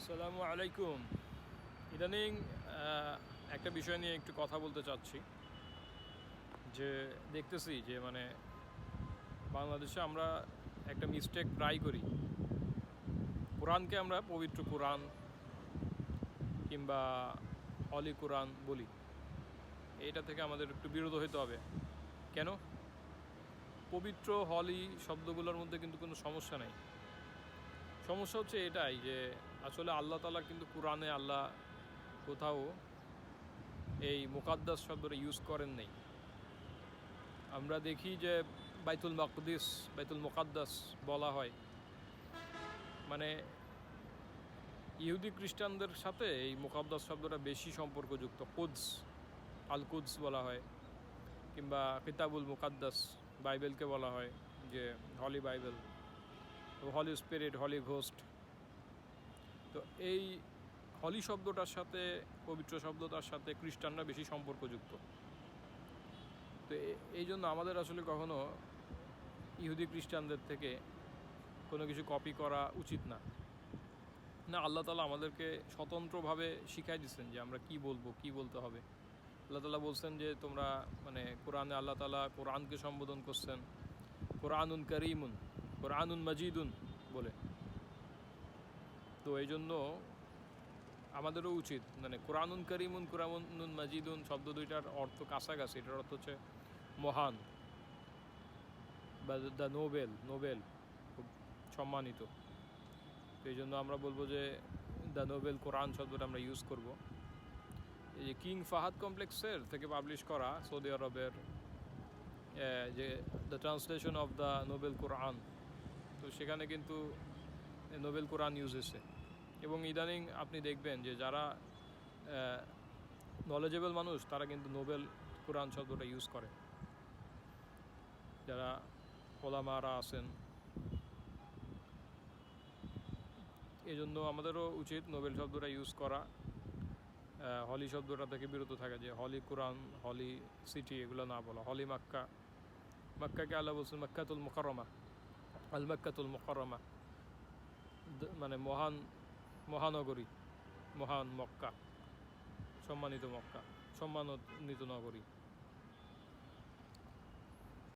আসসালামু আলাইকুম। ইদানিং একটা বিষয় নিয়ে একটু কথা বলতে চাচ্ছি যে দেখতেছি যে বাংলাদেশে আমরা একটা মিস্টেক প্রায় করি। কোরআনকে আমরা পবিত্র কোরআন কিংবা হলি কোরআন বলি। এইটা থেকে আমাদের একটু বিরত হতে হবে। কেন? পবিত্র হলি শব্দগুলোর মধ্যে কিন্তু কোনো সমস্যা নেই। সমস্যা হচ্ছে এটাই যে আসলে আল্লাহ তাআলা কিন্তু কোরআনে আল্লাহ কোথাও এই মুকাদ্দাস শব্দটা ইউজ করেন নেই। আমরা দেখি যে বাইতুল মুকাদ্দাস বলা হয়, মানে ইহুদি খ্রিস্টানদের সাথে এই মুকাদ্দাস শব্দটা বেশি সম্পর্কযুক্ত। কুদস, আল কুদস বলা হয়, কিংবা কিতাবুল মুকাদ্দাস বাইবেলকে বলা হয় যে হলি বাইবেল, হলি স্পিরিট, হলি ঘোস্ট। তো এই হলি শব্দটার সাথে, পবিত্র শব্দটার সাথে খ্রিস্টানরা বেশি সম্পর্কযুক্ত। তো এই জন্য আমাদের আসলে কখনো ইহুদি খ্রিস্টানদের থেকে কোনো কিছু কপি করা উচিত না। আল্লাহ তাআলা আমাদেরকে স্বতন্ত্রভাবে শিখাই দিচ্ছেন যে আমরা কি বলবো, কি বলতে হবে। আল্লাহ তাআলা বলছেন যে তোমরা কোরআনে আল্লাহ তাআলা কোরআনকে সম্বোধন করছেন কোরআনুন করিমুন, কোরআনুন মাজিদুন বলে। তো এই জন্য আমাদেরও উচিত কোরআনুন করিমুন, কোরআনুন মাজিদুন শব্দ দুইটার অর্থ কাছাকাছি। এটার অর্থ হচ্ছে মহান বা দ্য নোবেল, খুব সম্মানিত। তো এই জন্য আমরা বলবো যে দ্য নোবেল কোরআন শব্দটা আমরা ইউজ করব। এই যে কিং ফাহাদ কমপ্লেক্সের থেকে পাবলিশ করা সৌদি আরবের যে the translation of the noble Quran, তো সেখানে কিন্তু নোবেল কোরআন ইউজ হয়েছে। এবং ইদানিং আপনি দেখবেন যে যারা নলেজেবল মানুষ তারা কিন্তু নোবেল কোরআন শব্দটা ইউজ করে, যারা ওলামারা আছেন। এই জন্য আমাদেরও উচিত নোবেল শব্দটা ইউজ করা, হলি শব্দটা থেকে বিরত থাকা, যে হলি কোরআন, হলি সিটি এগুলো না বলা। হলি মাক্কাকে আল্লাহ বলছেন মক্কাতুল মুকাররমা, আল মক্কাতুল মুকাররমা, মহানগরী, মহান মক্কা, সম্মানিত মক্কা, সম্মানিত নগরী।